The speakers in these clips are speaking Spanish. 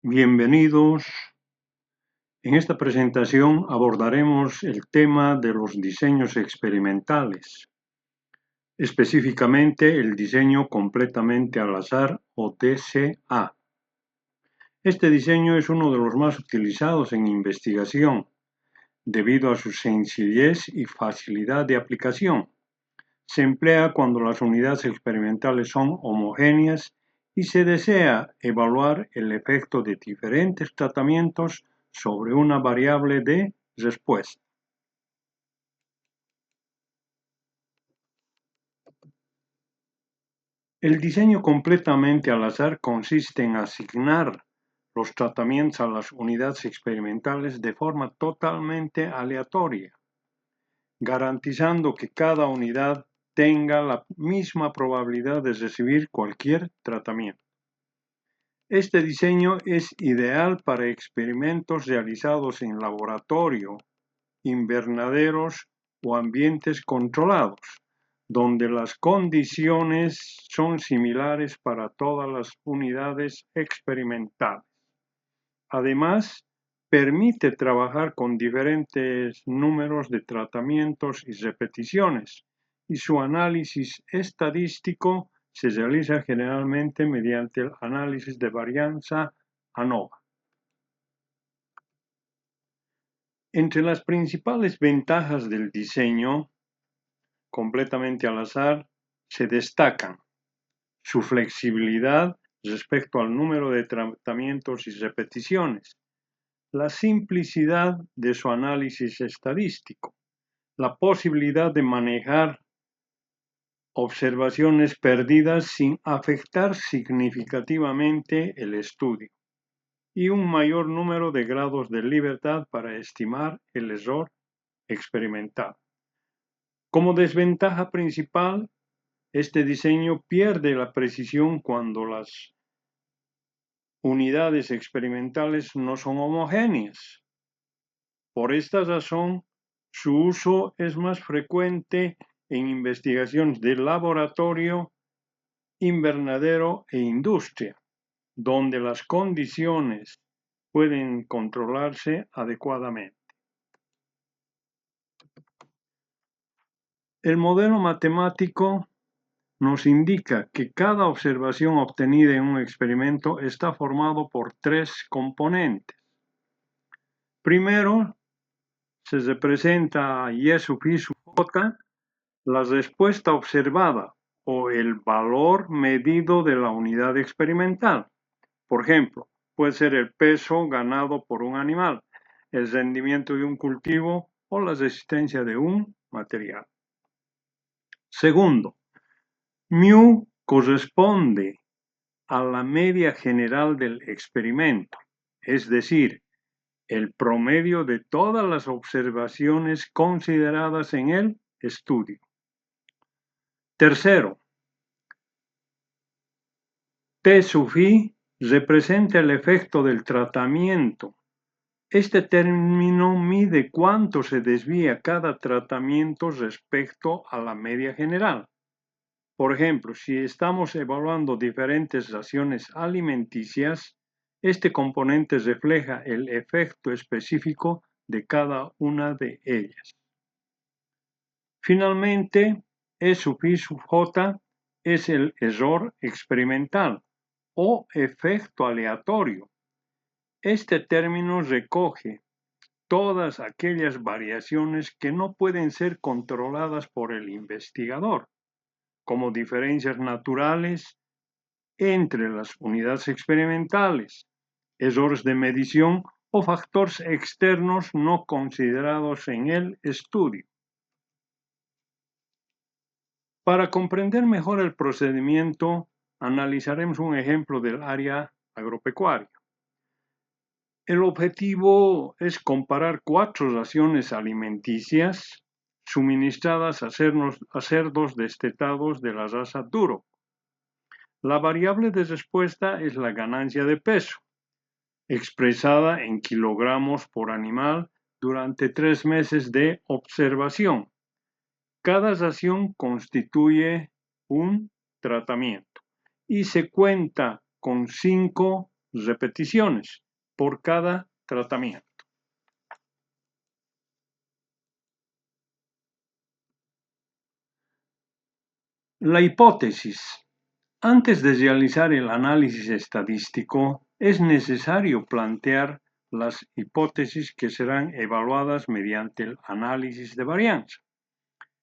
Bienvenidos. En esta presentación abordaremos el tema de los diseños experimentales, específicamente el diseño completamente al azar o DCA. Este diseño es uno de los más utilizados en investigación debido a su sencillez y facilidad de aplicación. Se emplea cuando las unidades experimentales son homogéneas y se desea evaluar el efecto de diferentes tratamientos sobre una variable de respuesta. El diseño completamente al azar consiste en asignar los tratamientos a las unidades experimentales de forma totalmente aleatoria, garantizando que cada unidad tenga la misma probabilidad de recibir cualquier tratamiento. Este diseño es ideal para experimentos realizados en laboratorio, invernaderos o ambientes controlados, donde las condiciones son similares para todas las unidades experimentales. Además, permite trabajar con diferentes números de tratamientos y repeticiones, y su análisis estadístico se realiza generalmente mediante el análisis de varianza ANOVA. Entre las principales ventajas del diseño completamente al azar se destacan su flexibilidad respecto al número de tratamientos y repeticiones, la simplicidad de su análisis estadístico, la posibilidad de manejar observaciones perdidas sin afectar significativamente el estudio, y un mayor número de grados de libertad para estimar el error experimental. Como desventaja principal, este diseño pierde la precisión cuando las unidades experimentales no son homogéneas. Por esta razón, su uso es más frecuente en investigaciones de laboratorio, invernadero e industria, donde las condiciones pueden controlarse adecuadamente. El modelo matemático nos indica que cada observación obtenida en un experimento está formado por tres componentes. Primero, se representa Y sub I sub J, la respuesta observada o el valor medido de la unidad experimental. Por ejemplo, puede ser el peso ganado por un animal, el rendimiento de un cultivo o la resistencia de un material. Segundo, mu corresponde a la media general del experimento, es decir, el promedio de todas las observaciones consideradas en el estudio. Tercero, T sub I representa el efecto del tratamiento. Este término mide cuánto se desvía cada tratamiento respecto a la media general. Por ejemplo, si estamos evaluando diferentes raciones alimenticias, este componente refleja el efecto específico de cada una de ellas. Finalmente, E sub I sub J es el error experimental o efecto aleatorio. Este término recoge todas aquellas variaciones que no pueden ser controladas por el investigador, como diferencias naturales entre las unidades experimentales, errores de medición o factores externos no considerados en el estudio. Para comprender mejor el procedimiento, analizaremos un ejemplo del área agropecuaria. El objetivo es comparar 4 raciones alimenticias suministradas a cerdos destetados de la raza Duroc. La variable de respuesta es la ganancia de peso, expresada en kilogramos por animal durante 3 meses de observación. Cada ración constituye un tratamiento y se cuenta con 5 repeticiones por cada tratamiento. La hipótesis. Antes de realizar el análisis estadístico, es necesario plantear las hipótesis que serán evaluadas mediante el análisis de varianza.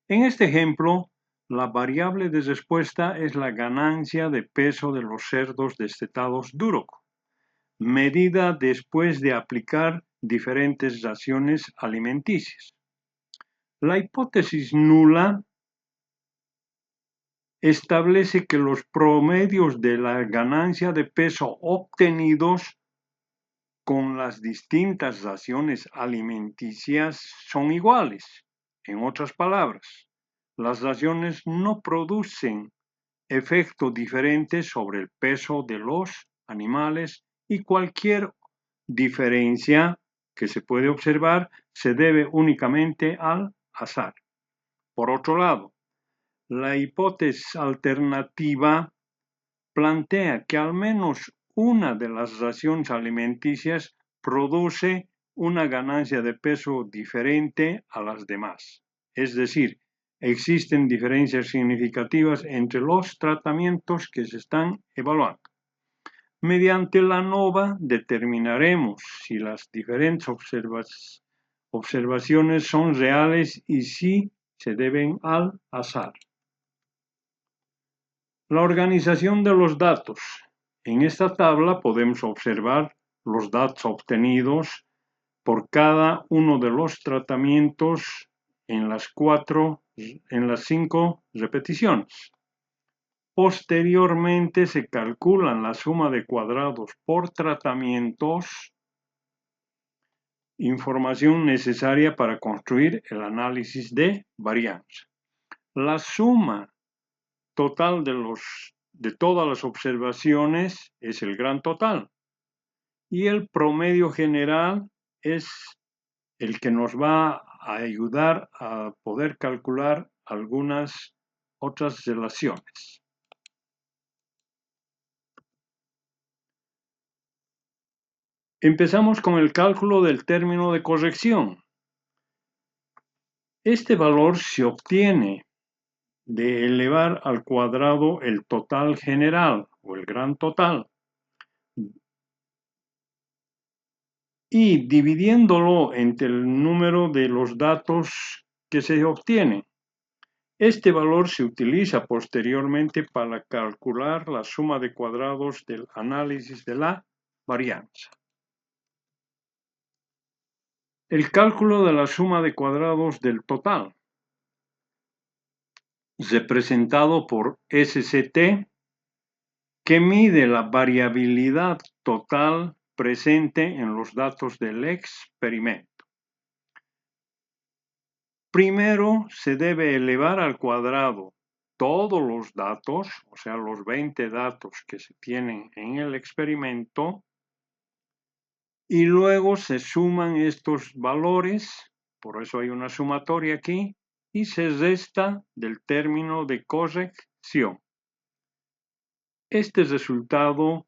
En este ejemplo, la variable de respuesta es la ganancia de peso de los cerdos destetados Duroc, medida después de aplicar diferentes raciones alimenticias. La hipótesis nula establece que los promedios de la ganancia de peso obtenidos con las distintas raciones alimenticias son iguales. En otras palabras, las raciones no producen efecto diferente sobre el peso de los animales y cualquier diferencia que se puede observar se debe únicamente al azar. Por otro lado, la hipótesis alternativa plantea que al menos una de las raciones alimenticias produce una ganancia de peso diferente a las demás. Es decir, existen diferencias significativas entre los tratamientos que se están evaluando. Mediante la ANOVA determinaremos si las diferentes observaciones son reales y si se deben al azar. La organización de los datos. En esta tabla podemos observar los datos obtenidos por cada uno de los tratamientos en las 5 repeticiones. Posteriormente se calculan la suma de cuadrados por tratamientos, información necesaria para construir el análisis de varianza. La suma total de todas las observaciones es el gran total y el promedio general es el que nos va a ayudar a poder calcular algunas otras relaciones. Empezamos con el cálculo del término de corrección. Este valor se obtiene de elevar al cuadrado el total general o el gran total y dividiéndolo entre el número de los datos que se obtienen. Este valor se utiliza posteriormente para calcular la suma de cuadrados del análisis de la varianza. El cálculo de la suma de cuadrados del total, representado por SCT, que mide la variabilidad total presente en los datos del experimento. Primero se debe elevar al cuadrado todos los datos, o sea, los 20 datos que se tienen en el experimento, y luego se suman estos valores, por eso hay una sumatoria aquí, y se resta del término de corrección. Este resultado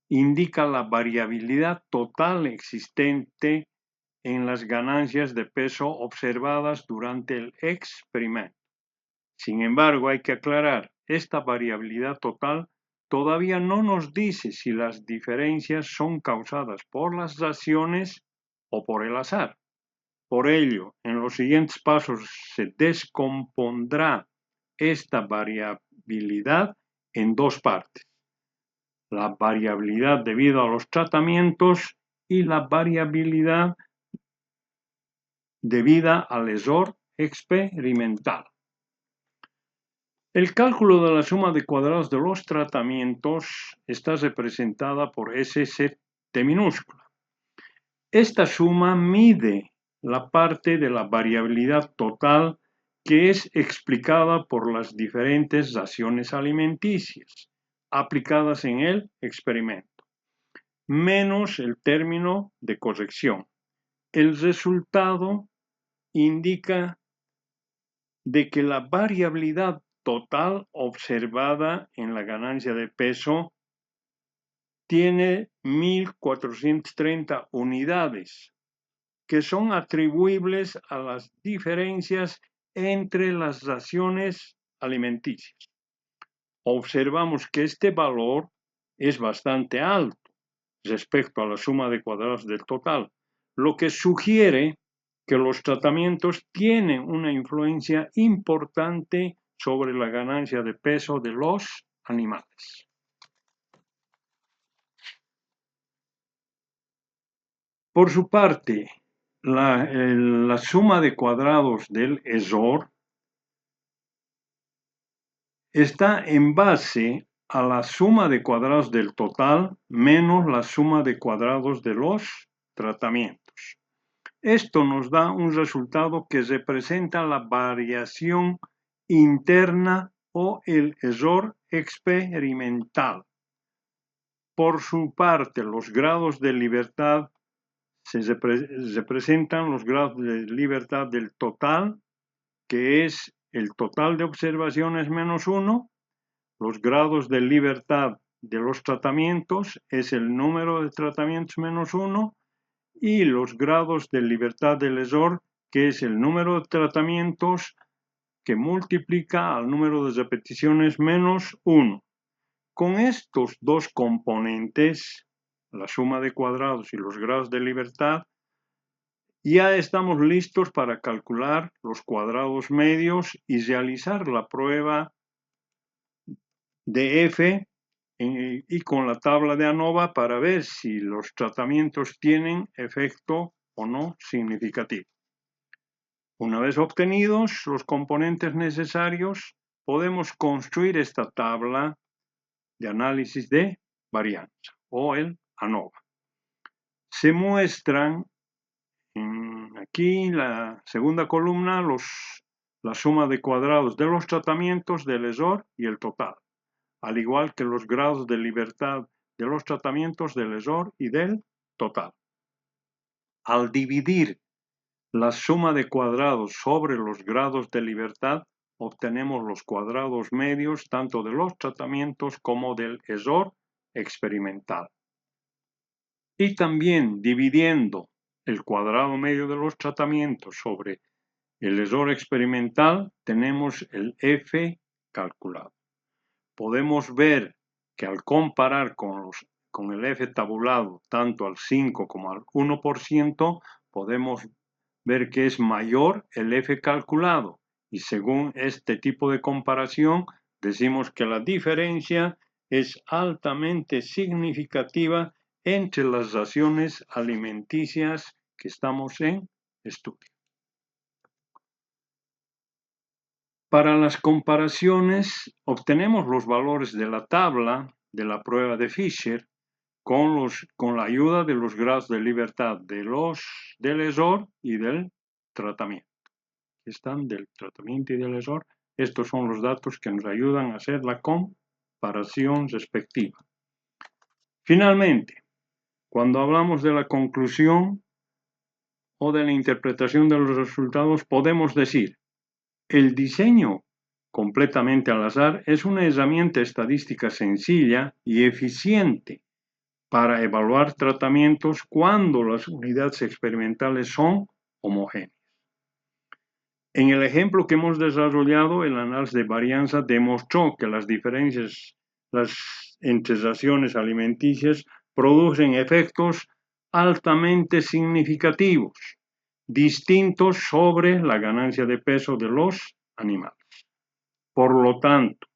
indica la variabilidad total existente en las ganancias de peso observadas durante el experimento. Sin embargo, hay que aclarar, esta variabilidad total todavía no nos dice si las diferencias son causadas por las raciones o por el azar. Por ello, en los siguientes pasos se descompondrá esta variabilidad en dos partes: la variabilidad debido a los tratamientos y la variabilidad debida al error experimental. El cálculo de la suma de cuadrados de los tratamientos está representada por SCT minúscula. Esta suma mide la parte de la variabilidad total que es explicada por las diferentes raciones alimenticias aplicadas en el experimento, menos el término de corrección. El resultado indica de que la variabilidad total observada en la ganancia de peso tiene 1.430 unidades, que son atribuibles a las diferencias entre las raciones alimenticias. Observamos que este valor es bastante alto respecto a la suma de cuadrados del total, lo que sugiere que los tratamientos tienen una influencia importante sobre la ganancia de peso de los animales. Por su parte, la suma de cuadrados del ESOR está en base a la suma de cuadrados del total menos la suma de cuadrados de los tratamientos. Esto nos da un resultado que representa la variación interna o el error experimental. Por su parte, los grados de libertad se representan los grados de libertad del total, que es el total de observaciones menos 1. Los grados de libertad de los tratamientos es el número de tratamientos menos 1. Y los grados de libertad del error, que es el número de tratamientos que multiplica al número de repeticiones menos 1. Con estos dos componentes, la suma de cuadrados y los grados de libertad, ya estamos listos para calcular los cuadrados medios y realizar la prueba de F y con la tabla de ANOVA para ver si los tratamientos tienen efecto o no significativo. Una vez obtenidos los componentes necesarios, podemos construir esta tabla de análisis de varianza o el ANOVA. Se muestran aquí en la segunda columna la suma de cuadrados de los tratamientos del ESOR y el total, al igual que los grados de libertad de los tratamientos del ESOR y del total. Al dividir la suma de cuadrados sobre los grados de libertad, obtenemos los cuadrados medios tanto de los tratamientos como del ESOR experimental. Y también dividiendo el cuadrado medio de los tratamientos sobre el ESOR experimental, tenemos el F calculado. Podemos ver que al comparar con el F tabulado tanto al 5 como al 1%, podemos ver que es mayor el F calculado, y según este tipo de comparación decimos que la diferencia es altamente significativa entre las raciones alimenticias que estamos en estudio. Para las comparaciones obtenemos los valores de la tabla de la prueba de Fisher con la ayuda de los grados de libertad del ESOR y del tratamiento. Están del tratamiento y del ESOR. Estos son los datos que nos ayudan a hacer la comparación respectiva. Finalmente, cuando hablamos de la conclusión o de la interpretación de los resultados, podemos decir: el diseño completamente al azar es una herramienta estadística sencilla y eficiente para evaluar tratamientos cuando las unidades experimentales son homogéneas. En el ejemplo que hemos desarrollado, el análisis de varianza demostró que las diferencias entre raciones alimenticias producen efectos altamente significativos, distintos sobre la ganancia de peso de los animales. Por lo tanto,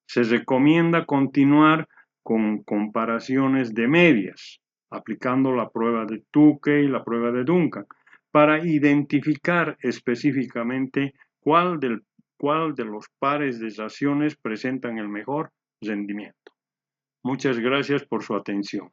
se recomienda continuar con comparaciones de medias, aplicando la prueba de Tukey y la prueba de Duncan, para identificar específicamente cuál de los pares de raciones presentan el mejor rendimiento. Muchas gracias por su atención.